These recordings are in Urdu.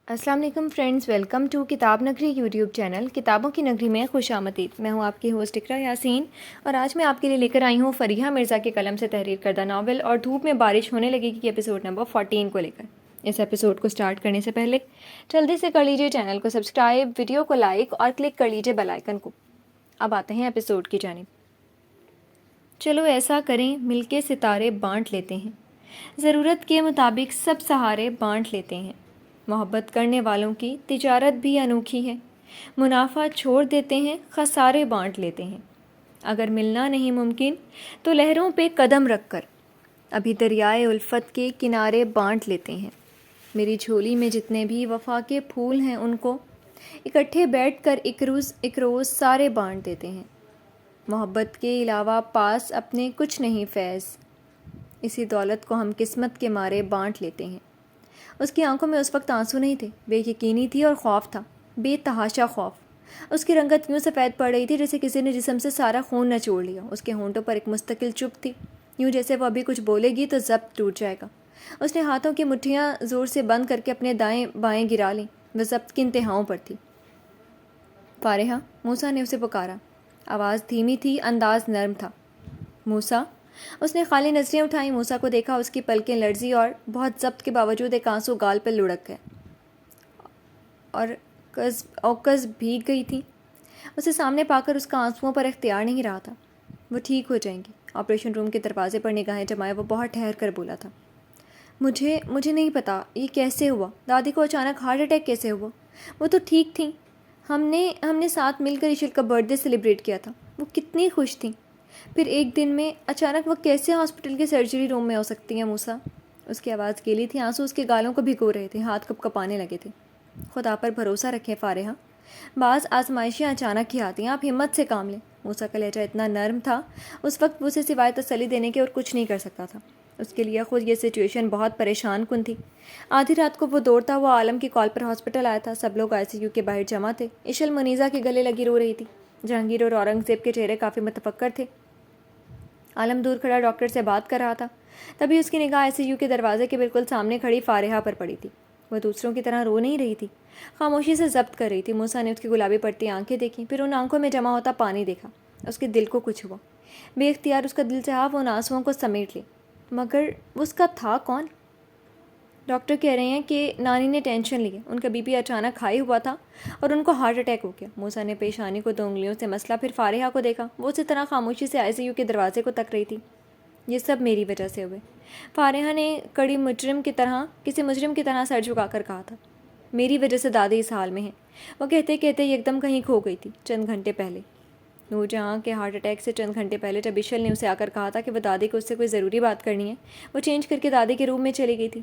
السلام علیکم فرینڈز، ویلکم ٹو کتاب نگری یوٹیوب چینل کتابوں کی نگری میں خوش آمدید۔ میں ہوں آپ کی ہوسٹ اقرا یاسین اور آج میں آپ کے لیے لے کر آئی ہوں فریحہ مرزا کے قلم سے تحریر کردہ ناول اور دھوپ میں بارش ہونے لگے گی ایپیسوڈ نمبر 14 کو لے کر۔ اس ایپیسوڈ کو سٹارٹ کرنے سے پہلے جلدی سے کر لیجیے چینل کو سبسکرائب، ویڈیو کو لائک اور کلک کر لیجیے بیل آئیکن کو۔ اب آتے ہیں ایپیسوڈ کی جانب۔ چلو ایسا کریں، مل کے ستارے بانٹ لیتے ہیں، ضرورت کے مطابق سب سہارے بانٹ لیتے ہیں۔ محبت کرنے والوں کی تجارت بھی انوکھی ہے، منافع چھوڑ دیتے ہیں، خسارے بانٹ لیتے ہیں۔ اگر ملنا نہیں ممکن تو لہروں پہ قدم رکھ کر ابھی دریائے الفت کے کنارے بانٹ لیتے ہیں۔ میری جھولی میں جتنے بھی وفا کے پھول ہیں ان کو اکٹھے بیٹھ کر ایک روز سارے بانٹ دیتے ہیں۔ محبت کے علاوہ پاس اپنے کچھ نہیں فیض، اسی دولت کو ہم قسمت کے مارے بانٹ لیتے ہیں۔ اس کی آنکھوں میں اس وقت آنسو نہیں تھے، بے یقینی تھی اور خوف تھا، بے تحاشا خوف۔ اس کی رنگت یوں سفید پڑ رہی تھی جیسے کسی نے جسم سے سارا خون نچوڑ لیا۔ اس کے ہونٹوں پر ایک مستقل چپ تھی، یوں جیسے وہ ابھی کچھ بولے گی تو ضبط ٹوٹ جائے گا۔ اس نے ہاتھوں کی مٹھیاں زور سے بند کر کے اپنے دائیں بائیں گرا لیں، وہ ضبط کی انتہاؤں پر تھی۔ فارحہ، موسیٰ نے اسے پکارا۔ آواز دھیمی تھی، انداز نرم تھا۔ موسیٰ؟ اس نے خالی نظریں اٹھائیں، موسیٰ کو دیکھا، اس کی پلکیں لرزی اور بہت ضبط کے باوجود ایک آنسو گال پر لڑک گئے اور اوکز بھیگ گئی تھی۔ اسے سامنے پا کر اس کا آنسوؤں پر اختیار نہیں رہا تھا۔ وہ ٹھیک ہو جائیں گی۔ آپریشن روم کے دروازے پر نگاہیں جمائے وہ بہت ٹھہر کر بولا تھا۔ مجھے نہیں پتا یہ کیسے ہوا، دادی کو اچانک ہارٹ اٹیک کیسے ہوا؟ وہ تو ٹھیک تھیں، ہم نے ساتھ مل کر ایشل کا برتھ ڈے سیلیبریٹ کیا تھا، وہ کتنی خوش تھیں۔ پھر ایک دن میں اچانک وہ کیسے ہاسپٹل کے سرجری روم میں ہو سکتی ہیں موسیٰ؟ اس کی آواز گیلی تھی، آنسو اس کے گالوں کو بھگو رہے تھے، ہاتھ کپ کپانے لگے تھے۔ خدا پر بھروسہ رکھیں فارحہ، بعض آزمائشیں اچانک ہی آتی ہیں، آپ ہمت سے کام لیں۔ موسیٰ کا لہجہ اتنا نرم تھا، اس وقت وہ اسے سوائے تسلی دینے کے اور کچھ نہیں کر سکتا تھا۔ اس کے لیے خود یہ سچویشن بہت پریشان کن تھی۔ آدھی رات کو وہ دوڑتا ہوا عالم کی کال پر ہاسپٹل آیا تھا، سب لوگ ICU کے باہر جمع تھے۔ ایشل منیزہ کے گلے لگی رو رہی تھی، جہانگیر اور اورنگزیب کے چہرے کافی متفکر تھے۔ عالم دور کھڑا ڈاکٹر سے بات کر رہا تھا، تبھی اس کی نگاہ ICU کے دروازے کے بالکل سامنے کھڑی فارحہ پر پڑی تھی۔ وہ دوسروں کی طرح رو نہیں رہی تھی، خاموشی سے ضبط کر رہی تھی۔ موسیٰ نے اس کی گلابی پڑتی آنکھیں دیکھیں، پھر ان آنکھوں میں جمع ہوتا پانی دیکھا۔ اس کے دل کو کچھ ہوا، بے اختیار اس کا دل چاہا وہ ان آنسوؤں کو سمیٹ لے، مگر وہ اس کا تھا کون؟ ڈاکٹر کہہ رہے ہیں کہ نانی نے ٹینشن لی ہے، ان کا BP اچانک ہائی ہوا تھا اور ان کو ہارٹ اٹیک ہو گیا۔ موسیٰ نے پیشانی کو 2 انگلیوں سے مسلا، پھر فارحہ کو دیکھا، وہ اسی طرح خاموشی سے ICU کے دروازے کو تک رہی تھی۔ یہ سب میری وجہ سے ہوئے، فارحہ نے کسی مجرم کی طرح سر جھکا کر کہا تھا۔ میری وجہ سے دادی اس حال میں ہے، وہ کہتے کہتے یکدم کہیں کھو گئی تھی۔ چند گھنٹے پہلے، نور جہاں کے ہارٹ اٹیک سے چند گھنٹے پہلے، جب ایشل نے اسے آ کر کہا تھا کہ وہ دادی کو اس سے کوئی ضروری بات کرنی ہے، وہ چینج کر کے دادی کے روم میں چلی گئی تھی۔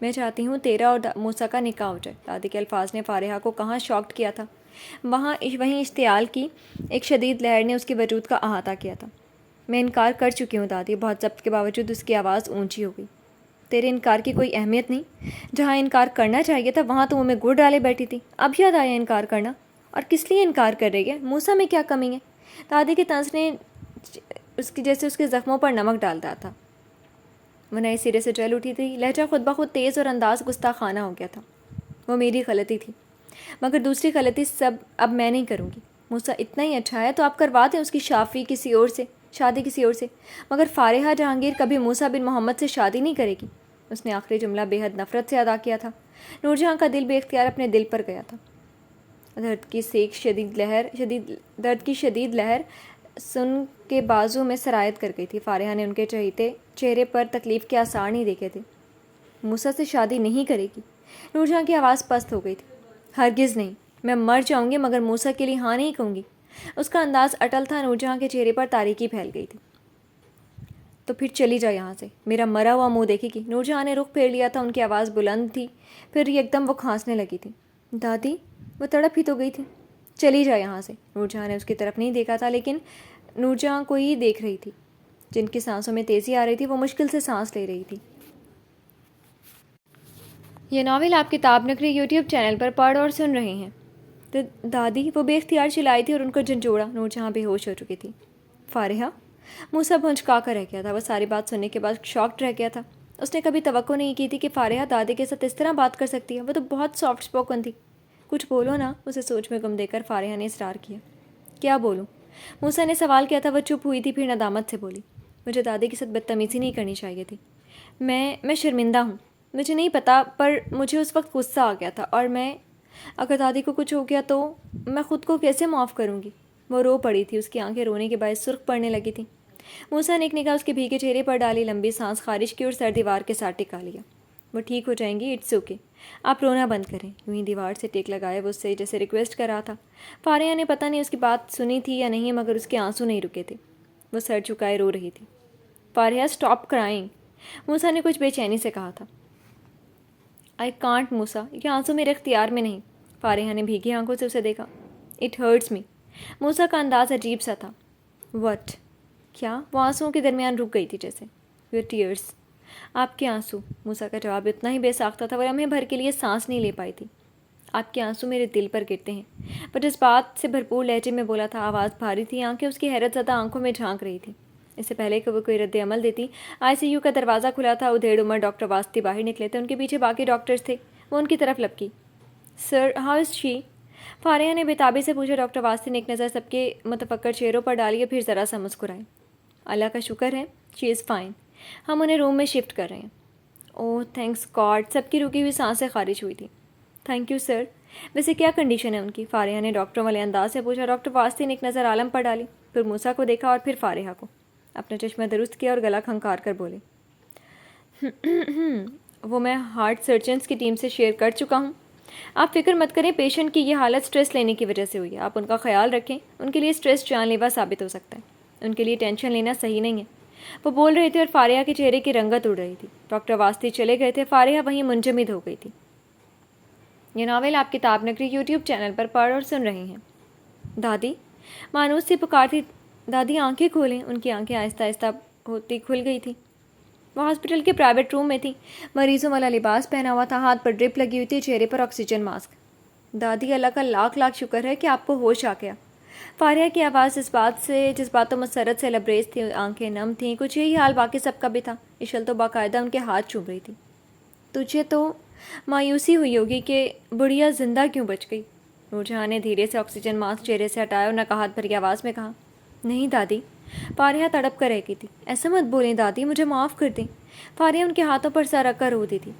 میں چاہتی ہوں تیرا اور موسیٰ کا نکاح ہو جائے، دادی کے الفاظ نے فارحہ کو کہاں شاکڈ کیا تھا۔ وہیں اشتعال کی ایک شدید لہر نے اس کے وجود کا احاطہ کیا تھا۔ میں انکار کر چکی ہوں دادی، بہت ضبط کے باوجود اس کی آواز اونچی ہو گئی۔ تیرے انکار کی کوئی اہمیت نہیں، جہاں انکار کرنا چاہیے تھا وہاں تو منہ میں گڑ ڈالے بیٹھی تھی۔ اب یاد آیا انکار کرنا؟ اور کس لیے انکار کر رہی ہے؟ موسیٰ میں کیا کمی ہے؟ دادی کے طنز نے جیسے اس کے زخموں پر نمک ڈال دیا تھا۔ وہ نئے سرے سے جل اٹھی تھی، لہجہ خود بخود تیز اور انداز گستاخانہ ہو گیا تھا۔ وہ میری غلطی تھی، مگر دوسری غلطی سب اب میں نہیں کروں گی۔ موسیٰ اتنا ہی اچھا ہے تو آپ کروا دیں اس کی شادی کسی اور سے، مگر فارحہ جہانگیر کبھی موسیٰ بن محمد سے شادی نہیں کرے گی۔ اس نے آخری جملہ بے حد نفرت سے ادا کیا تھا۔ نور جہاں کا دل بے اختیار اپنے دل پر گیا تھا۔ درد کی شدید لہر سن کے بازو میں سرایت کر گئی تھی۔ فارحہ نے ان کے چہرے پر تکلیف کے آثار نہیں دیکھے تھے۔ موسیٰ سے شادی نہیں کرے گی؟ نور جہاں کی آواز پست ہو گئی تھی۔ ہرگز نہیں، میں مر جاؤں گی مگر موسیٰ کے لیے ہاں نہیں کہوں گی۔ اس کا انداز اٹل تھا۔ نور جہاں کے چہرے پر تاریکی پھیل گئی تھی۔ تو پھر چلی جا یہاں سے، میرا مرا ہوا منہ دیکھے گی؟ نور جہاں نے رخ پھیر لیا تھا، ان کی آواز بلند تھی، پھر یکدم وہ کھانسنے لگی تھی۔ دادی؟ وہ تڑپ ہی تو گئی تھی۔ چلی جا یہاں سے۔ نور جہاں نے اس کی طرف نہیں دیکھا تھا، لیکن نور جہاں کو ہی دیکھ رہی تھی۔ جن کی سانسوں میں تیزی آ رہی تھی وہ مشکل سے سانس لے رہی تھی۔ یہ ناول آپ کتاب نگری یوٹیوب چینل پر پڑھ اور سن رہے ہیں۔ دادی؟ وہ بے اختیار چلائی تھی اور ان کو جھنجھوڑا۔ نور جہاں بے ہوش ہو چکی تھی۔ فارحہ؟ موسیٰ بھونچکا کر رہ گیا تھا، وہ ساری بات سننے کے بعد شاکڈ رہ گیا تھا۔ اس نے کبھی توقع نہیں کی تھی کہ فارحہ دادی کے ساتھ اس طرح بات کر سکتی ہے. وہ تو بہت سافٹ اسپوکن تھی. کچھ بولو نا. اسے سوچ میں گم دے کر فارحہ نے اصرار کیا. کیا بولوں؟ موسیٰ نے سوال کیا تھا. وہ چپ ہوئی تھی، پھر ندامت سے بولی. مجھے دادی کے ساتھ بدتمیزی نہیں کرنی چاہیے تھی. میں شرمندہ ہوں. مجھے نہیں پتا، پر مجھے اس وقت غصہ آ گیا تھا، اور اگر دادی کو کچھ ہو گیا تو میں خود کو کیسے معاف کروں گی؟ وہ رو پڑی تھی. اس کی آنکھیں رونے کے باعث سرخ پڑنے لگی تھیں. موسیٰ نے ایک نگاہ اس کے بھیگے چہرے پر ڈالی، لمبی سانس خارج کی اور سر دیوار کے ساتھ ٹکا لیا. وہ ٹھیک ہو جائیں گی. It's okay. آپ رونا بند کریں. یوں ہی دیوار سے ٹیک لگائے وہ اس سے جیسے ریکویسٹ کر رہا تھا. فارحہ نے پتہ نہیں اس کی بات سنی تھی یا نہیں، مگر اس کے آنسو نہیں رکے تھے. وہ سر جھکائے رو رہی تھی. Farha stop crying. موسیٰ نے کچھ بے چینی سے کہا تھا. آئی کانٹ موسیٰ، یہ آنسو میرے اختیار میں نہیں. فارحہ نے بھیگی آنکھوں سے اسے دیکھا. اٹ ہرٹس می. موسیٰ کا انداز عجیب سا تھا. وٹ؟ کیا؟ وہ آنسوؤں کے درمیان رک گئی تھی جیسے. Your tears. آپ کے آنسو. موسیٰ کا جواب اتنا ہی بے ساختہ تھا، وہ لمحے بھر کے لیے سانس نہیں لے پائی تھی. آپ کے آنسو میرے دل پر گرتے ہیں. بٹ اس بات سے بھرپور لہجے میں بولا تھا. آواز بھاری تھی، آنکھیں اس کی حیرت زدہ آنکھوں میں جھانک رہی تھی. اس سے پہلے کہ وہ کوئی رد عمل دیتی، ICU کا دروازہ کھلا تھا. ادھیڑ عمر ڈاکٹر واسطی باہر نکلے تھے. ان کے پیچھے باقی ڈاکٹرز تھے. وہ ان کی طرف لپکی. سر، ہاؤ از شی؟ فارحہ نے بےتابی سے پوچھا. ڈاکٹر واسطی نے ایک نظر سب کے متفکر چہروں پر ڈالی، پھر ذرا سا مسکرائے. اللہ کا شکر ہے، شی از فائن. ہم انہیں روم میں شفٹ کر رہے ہیں. اوہ تھینکس گاڈ. سب کی رکی ہوئی سانسیں خارج ہوئی تھیں. Thank you sir. ویسے کیا کنڈیشن ہے ان کی؟ فارحہ نے ڈاکٹروں والے انداز سے پوچھا. ڈاکٹر واسطی نے ایک نظر عالم پر ڈالی، پھر موسیٰ کو دیکھا اور پھر فارحہ کو. اپنا چشمہ درست کیا اور گلا کھنکار کر بولے. وہ میں ہارٹ سرجنس کی ٹیم سے شیئر کر چکا ہوں. آپ فکر مت کریں. پیشنٹ کی یہ حالت اسٹریس لینے کی وجہ سے ہوئی ہے. آپ ان کا خیال رکھیں. ان کے لیے اسٹریس جان لیوا ثابت ہو سکتا ہے. ان کے لیے ٹینشن لینا صحیح نہیں ہے. وہ بول رہے تھے اور فارحہ کے چہرے کی رنگت اڑ رہی تھی. ڈاکٹر واسطی چلے گئے تھے. فارحہ وہیں منجمد ہو گئی تھی. یہ ناول آپ کتاب نگری یوٹیوب چینل پر پڑھ اور سن رہے ہیں. دادی؟ مانوس سی پکارتی. دادی آنکھیں کھولیں. ان کی آنکھیں آہستہ آہستہ ہوتی کھل گئی تھیں. وہ ہاسپٹل کے پرائیویٹ روم میں تھی. مریضوں والا لباس پہنا ہوا تھا. ہاتھ پر ڈرپ لگی ہوئی تھی، چہرے پر آکسیجن ماسک. دادی، اللہ کا لاکھ لاکھ شکر ہے کہ آپ کو ہوش آ گیا. فارحہ کی آواز جس باتوں مسرت سے لبریز تھی. آنکھیں نم تھیں. کچھ یہی حال باقی سب کا بھی تھا. اشل تو باقاعدہ ان کے ہاتھ چوم رہی تھی. تجھے تو مایوسی ہوئی ہوگی کہ بڑھیا زندہ کیوں بچ گئی. نور جہاں نے دھیرے سے آکسیجن ماسک چہرے سے ہٹایا اور نقاہت بھری آواز میں کہا. نہیں دادی. فارحہ تڑپ کر رہ گئی تھی. ایسا مت بولیں دادی، مجھے معاف کر دیں. فارحہ ان کے ہاتھوں پر سر رکھ کر رو دی تھی.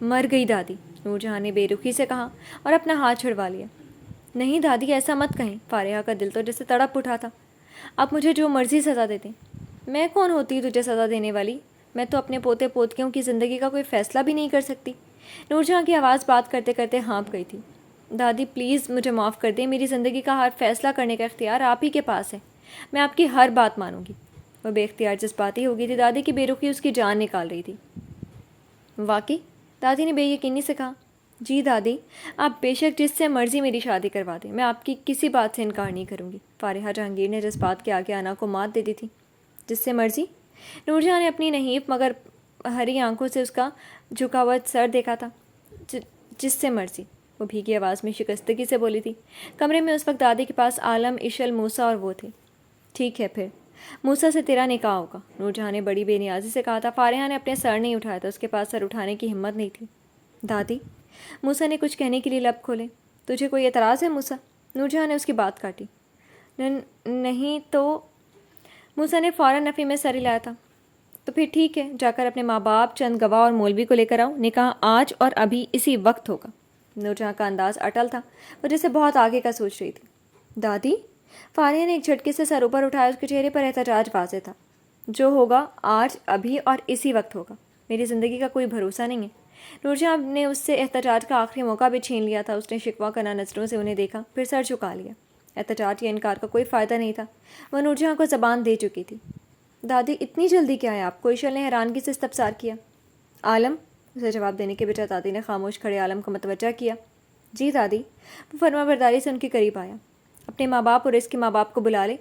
مر گئی دادی، نور جہاں نے بے رخی سے کہا اور اپنا ہاتھ چھڑوا لیا. نہیں دادی، ایسا مت کہیں. فارحہ کا دل تو جیسے تڑپ اٹھا تھا. آپ مجھے جو مرضی سزا دے دیں. میں کون ہوتی تجھے سزا دینے والی؟ میں تو اپنے پوتے پوتیوں کی زندگی کا کوئی فیصلہ بھی نہیں کر سکتی. نور جہاں کی آواز بات کرتے کرتے ہانپ گئی تھی. دادی پلیز مجھے معاف کر دیں. میری زندگی کا ہر فیصلہ کرنے کا اختیار آپ ہی کے پاس ہے. میں آپ کی ہر بات مانوں گی. وہ بے اختیار جذباتی ہو گئی تھی. دادی کی بے رخی اس کی جان نکال رہی تھی. واقعی؟ دادی نے بے یقینی سے کہا. جی دادی، آپ بے شک جس سے مرضی میری شادی کروا دیں. میں آپ کی کسی بات سے انکار نہیں کروں گی. فارحہ جہانگیر نے جذبات کے آگے آنا کو مات دے دی تھی. جس سے مرضی؟ نور جہاں نے اپنی نحیف مگر ہری آنکھوں سے اس کا جھکا ہوا سر دیکھا تھا. جس سے مرضی، وہ بھیگی آواز میں شکستگی سے بولی تھی. کمرے میں اس وقت دادی کے پاس عالم، اشل، موسیٰ اور وہ تھے. ٹھیک ہے پھر موسیٰ سے تیرا نکاح ہوگا، نور جہاں نے بڑی بے نیازی سے کہا تھا. فارحہ نے اپنے سر نہیں اٹھایا تھا. اس کے پاس سر اٹھانے کی ہمت نہیں تھی. دادی؟ موسیٰ نے کچھ کہنے کے لیے لب کھولے. تجھے کوئی اعتراض ہے موسیٰ؟ نور جہاں نے اس کی بات کاٹی. نہیں تو. موسیٰ نے فوراً نفی میں سر ہلایا تھا. تو پھر ٹھیک ہے، جا کر اپنے ماں باپ، چند گواہ اور مولوی کو لے کر آؤ. نکاح آج اور ابھی اسی وقت ہوگا. نور جہاں کا انداز اٹل تھا. وہ جیسے بہت آگے کا سوچ رہی تھی. دادی؟ فارحہ نے ایک جھٹکے سے سر اوپر اٹھایا. اس کے چہرے پر احتجاج واضح تھا. جو ہوگا آج، ابھی اور اسی وقت ہوگا. میری زندگی کا کوئی بھروسہ نہیں ہے. نور جہاں نے اس سے احتجاج کا آخری موقع بھی چھین لیا تھا. اس نے شکوہ کناں نظروں سے انہیں دیکھا، پھر سر جھکا لیا. احتجاج یا انکار کا کوئی فائدہ نہیں تھا. وہ نور جہاں کو زبان دے چکی تھی. دادی اتنی جلدی کیا ہے آپ کو؟ اشل نے حیرانگی سے استفسار کیا. عالم؟ اسے جواب دینے کے بجائے دادی نے خاموش کھڑے عالم کو متوجہ کیا. جی دادی. وہ فرما برداری سے ان کے قریب آیا. اپنے ماں باپ اور اس کے ماں باپ کو بلا لے.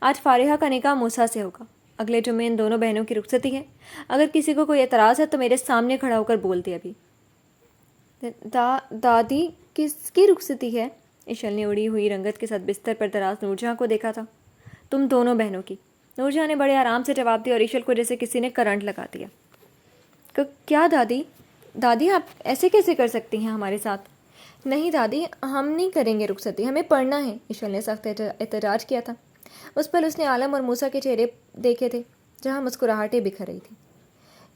آج فارحہ کا نکاح موسیٰ سے ہوگا. اگلے جمعے ان دونوں بہنوں کی رخصتی ہے. اگر کسی کو کوئی اعتراض ہے تو میرے سامنے کھڑا ہو کر بول دے ابھی. دادی کس کی رخصتی ہے؟ اشل نے اڑی ہوئی رنگت کے ساتھ بستر پر دراز نور جہاں کو دیکھا تھا. تم دونوں بہنوں کی. نور جہاں نے بڑے آرام سے جواب دیا اور اشل کو جیسے کسی نے کرنٹ لگا دیا. کیا دادی؟ دادی آپ ایسے کیسے کر سکتی ہیں ہمارے ساتھ؟ نہیں دادی، ہم نہیں کریں گے رخصتی، ہمیں پڑھنا ہے، ایشل نے سخت احتجاج کیا تھا۔ اس پر اس نے عالم اور موسیٰ کے چہرے دیکھے تھے جہاں مسکراہٹیں بکھر رہی تھیں۔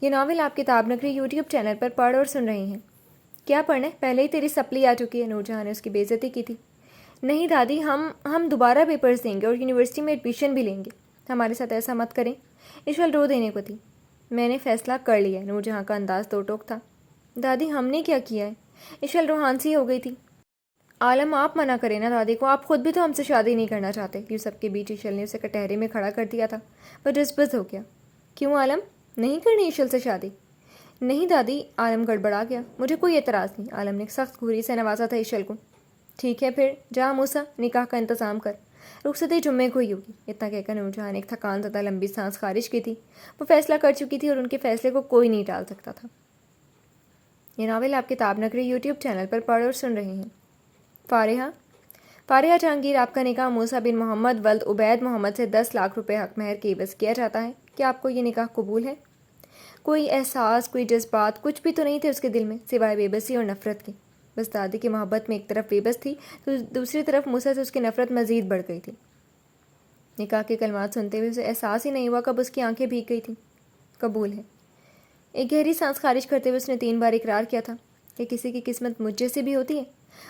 یہ ناول آپ کتاب نگری یوٹیوب چینل پر پڑھ اور سن رہے ہیں۔ کیا پڑھنا ہے؟ پہلے ہی تیری سپلی آ چکی ہے، نور جہاں نے اس کی بے عزتی کی تھی۔ نہیں دادی، ہم دوبارہ پیپرز دیں گے اور یونیورسٹی میں ایڈمیشن بھی لیں گے، ہمارے ساتھ ایسا مت کریں۔ ایشل رو دینے کو تھی۔ میں نے فیصلہ کر لیا ہے، نور جہاں کا انداز دو ٹوک تھا۔ دادی ہم نے کیا کیا ہے؟ ایشل روحانسی ہو گئی تھی۔ عالم آپ منع کریں نا دادی کو، آپ خود بھی تو ہم سے شادی نہیں کرنا چاہتے۔ یہ سب کے بیچ ایشل نے اسے کٹہرے میں کھڑا کر دیا تھا۔ وہ ڈسبس ہو گیا۔ کیوں عالم، نہیں کرنی ایشل سے شادی؟ نہیں دادی، عالم گڑبڑا گیا۔ مجھے کوئی اعتراض نہیں، عالم نے سخت گھوری سے نوازا تھا ایشل کو۔ ٹھیک ہے پھر جا موسیٰ، نکاح کا انتظام کر، رخصتی جمعے کو ہی ہوگی۔ اتنا کہہ کر نور جہاں نے ایک تھکان زدہ لمبی سانس خارج کی تھی۔ وہ فیصلہ کر چکی تھی اور ان کے فیصلے کو کوئی نہیں ٹال سکتا تھا۔ یہ ناول آپ کتاب نگری یوٹیوب چینل پر پڑھ اور سن رہے ہیں۔ فارحہ جہانگیر، آپ کا نکاح موسیٰ بن محمد ولد عبید محمد سے 10 لاکھ روپے حق مہر کے عوض کیا جاتا ہے۔ کیا آپ کو یہ نکاح قبول ہے؟ کوئی احساس، کوئی جذبات، کچھ بھی تو نہیں تھے اس کے دل میں سوائے بے بسی اور نفرت کے۔ بس دادی کی محبت میں ایک طرف بے بس تھی تو دوسری طرف موسیٰ سے اس کی نفرت مزید بڑھ گئی تھی۔ نکاح کے کلمات سنتے ہوئے اسے احساس ہی نہیں ہوا کب اس کی آنکھیں بھیگ گئی تھیں۔ قبول ہے۔ ایک گہری سانس خارج کرتے ہوئے اس نے 3 بار اقرار کیا تھا کہ کسی کی قسمت مجھ جیسی بھی ہوتی ہے۔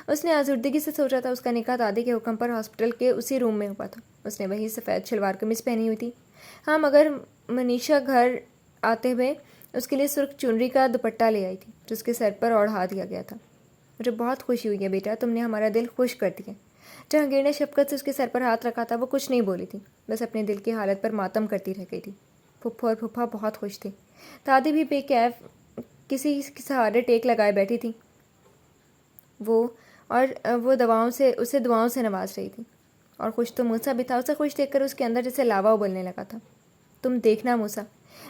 اس نے آزردگی سے سوچا تھا اس کا نکاح دادی کے حکم پر ہاسپٹل کے اسی روم میں ہوا تھا۔ اس نے وہی سفید شلوار قمیص پہنی ہوئی تھی۔ ہاں، مگر منیشا گھر آتے ہوئے اس کے لیے سرخ چنری کا دوپٹہ لے آئی تھی جو اس کے سر پر اوڑھا دیا گیا تھا۔ مجھے بہت خوشی ہوئی ہے بیٹا، تم نے ہمارا دل خوش کر دیا۔ جہانگیر نے شفقت سے اس کے سر پر ہاتھ رکھا تھا۔ وہ کچھ نہیں بولی تھی، بس اپنے دل کی حالت پر ماتم کرتی رہ گئی تھی۔ پھپھو اور پھوپھا بہت خوش تھے۔ دادی بھی بے کیف کسی کے سہارے ٹیک لگائے بیٹھی تھی۔ وہ دعاؤں سے نواز رہی تھی۔ اور خوش تو موسیٰ بھی تھا۔ اسے خوش دیکھ کر اس کے اندر جیسے لاوا ابلنے لگا تھا۔ تم دیکھنا موسیٰ،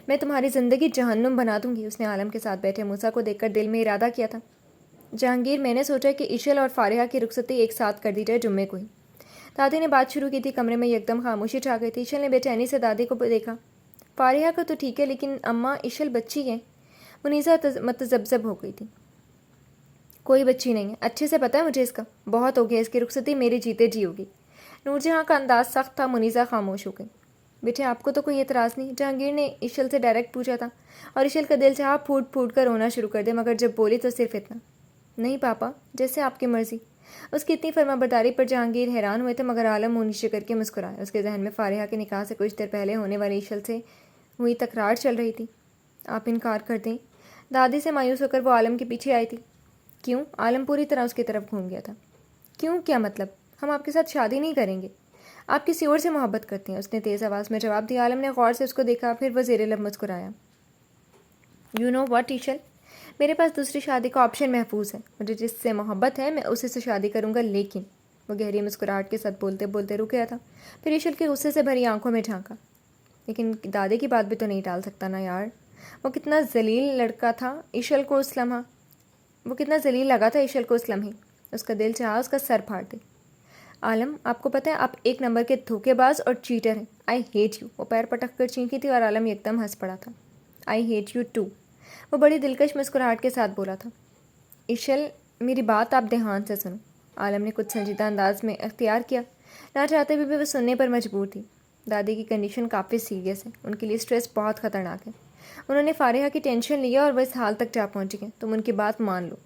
میں تمہاری زندگی جہنم بنا دوں گی، اس نے عالم کے ساتھ بیٹھے موسیٰ کو دیکھ کر دل میں ارادہ کیا تھا۔ جہانگیر، میں نے سوچا کہ ایشل اور فارحہ کی رخصتی ایک ساتھ کر دی جائے جمعے کو ہی۔ دادی نے بات شروع کی تھی، کمرے میں یکدم خاموشی چھا گئی تھی۔ ایشل نے بے چینی سے دادی کو دیکھا۔ فارحہ کا تو ٹھیک ہے، لیکن اماں ایشل بچی ہے۔ منیزہ متذبذب ہو گئی تھی۔ کوئی بچی نہیں ہے، اچھے سے پتہ ہے مجھے اس کا۔ بہت ہو گیا، اس کی رخصتی میری جیتے جی ہوگی۔ نور جہاں کا انداز سخت تھا۔ منیزہ خاموش ہو گئی۔ بیٹے آپ کو تو کوئی اعتراض نہیں؟ جہانگیر نے ایشل سے ڈائریکٹ پوچھا تھا، اور ایشل کا دل چاہا پھوٹ پھوٹ کر رونا شروع کر دے، مگر جب بولی تو صرف اتنا، نہیں پاپا، جیسے آپ کی مرضی۔ اس کی اتنی فرما برداری پر جہانگیر حیران ہوئے تھے، مگر عالم منہ نیچے کر کے مسکرائے۔ اس کے ذہن میں فارحہ کے نکاح سے کچھ دیر پہلے ہونے والی ایشل سے ہوئی تکرار چل رہی تھی۔ آپ انکار کر دیں؟ دادی سے مایوس ہو کر وہ عالم کے پیچھے آئی تھی۔ کیوں؟ عالم پوری طرح اس کی طرف گھوم گیا تھا۔ کیوں؟ کیا مطلب؟ ہم آپ کے ساتھ شادی نہیں کریں گے۔ آپ کسی اور سے محبت کرتے ہیں، اس نے تیز آواز میں جواب دیا۔ عالم نے غور سے اس کو دیکھا، پھر وہ زیر لب مسکرایا۔ یو نو واٹ ایشل، میرے پاس دوسری شادی کا آپشن محفوظ ہے۔ مجھے جس سے محبت ہے میں اسی سے شادی کروں گا، لیکن وہ گہری مسکراہٹ کے ساتھ بولتے بولتے رک گیا تھا۔ پھر ایشل کے غصے سے بھری آنکھوں میں جھانکا۔ لیکن دادی کی بات بھی تو نہیں ٹال سکتا نا یار۔ وہ کتنا ذلیل لڑکا تھا ایشل کو اس لمحہ، وہ کتنا ذلیل لگا تھا ایشل کو اس لمحے۔ اس کا دل چاہا اس کا سر پھاڑ دے۔ عالم، آپ کو پتہ ہے آپ ایک نمبر کے دھوکے باز اور چیٹر ہیں۔ آئی ہیٹ یو، وہ پیر پٹک کر چینکی تھی اور عالم یکدم ہنس پڑا تھا۔ آئی ہیٹ یو ٹو، وہ بڑی دلکش مسکراہٹ کے ساتھ بولا تھا۔ ایشل، میری بات آپ دھیان سے سنو، عالم نے کچھ سنجیدہ انداز میں اختیار کیا۔ نہ چاہتے بھی وہ سننے پر مجبور تھی۔ دادی کی کنڈیشن کافی سیریس ہے، ان کے لیے اسٹریس بہت خطرناک ہے۔ انہوں نے فارحہ کی ٹینشن لیا اور وہ اس حال تک جا پہنچی ہیں۔ تم ان کی بات مان لو،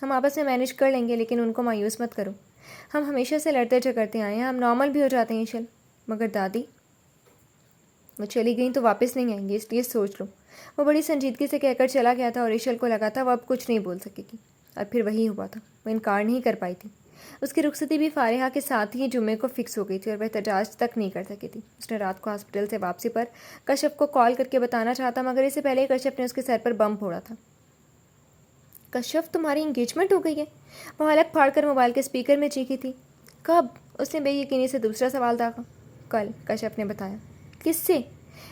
ہم آپس میں مینیج کر لیں گے، لیکن ان کو مایوس مت کرو۔ ہم ہمیشہ سے لڑتے جھگڑتے آئے ہیں، ہم نارمل بھی ہو جاتے ہیں ایشل۔ مگر دادی، وہ چلی گئیں تو واپس نہیں آئیں گی، اس لیے سوچ لو، وہ بڑی سنجیدگی سے کہہ کر چلا گیا تھا اور ایشل کو لگا تھا وہ اب کچھ نہیں بول سکے گی۔ اور پھر وہی ہوا تھا، وہ انکار نہیں کر پائی تھی۔ اس کی رخصتی بھی فارحہ کے ساتھ ہی جمعے کو فکس ہو گئی تھی اور وہ احتجاج تک نہیں کر سکی تھی۔ اس نے رات کو ہاسپٹل سے واپسی پر کشف کو کال کر کے بتانا چاہتا، مگر اس سے پہلے ہی کشف نے اس کے سر پر بم پھوڑا تھا۔ کشف، تمہاری انگیجمنٹ ہو گئی ہے؟ وہ حلق پھاڑ کر موبائل کے اسپیکر میں چیخی تھی۔ کب؟ اس نے بے یقینی سے دوسرا سوال داغا۔ کل، کشف نے بتایا۔ کس سے؟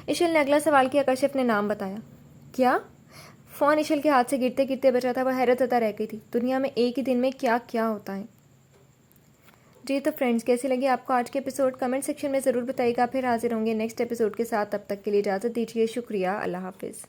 ایشل نے اگلا سوال کیا۔ کشف نے نام بتایا۔ کیا؟ فون ایشل کے ہاتھ سے گرتے گرتے بچا تھا۔ وہ حیرت زدہ رہ گئی تھی۔ دنیا میں ایک ہی دن میں کیا کیا ہوتا ہے۔ جی تو فرینڈز، کیسی لگی آپ کو آج کے ایپیسوڈ؟ کمنٹ سیکشن میں ضرور بتائیے گا۔ پھر حاضر ہوں گے نیکسٹ ایپیسوڈ کے ساتھ، تب تک کے لیے اجازت دیجیے۔ شکریہ، اللہ حافظ۔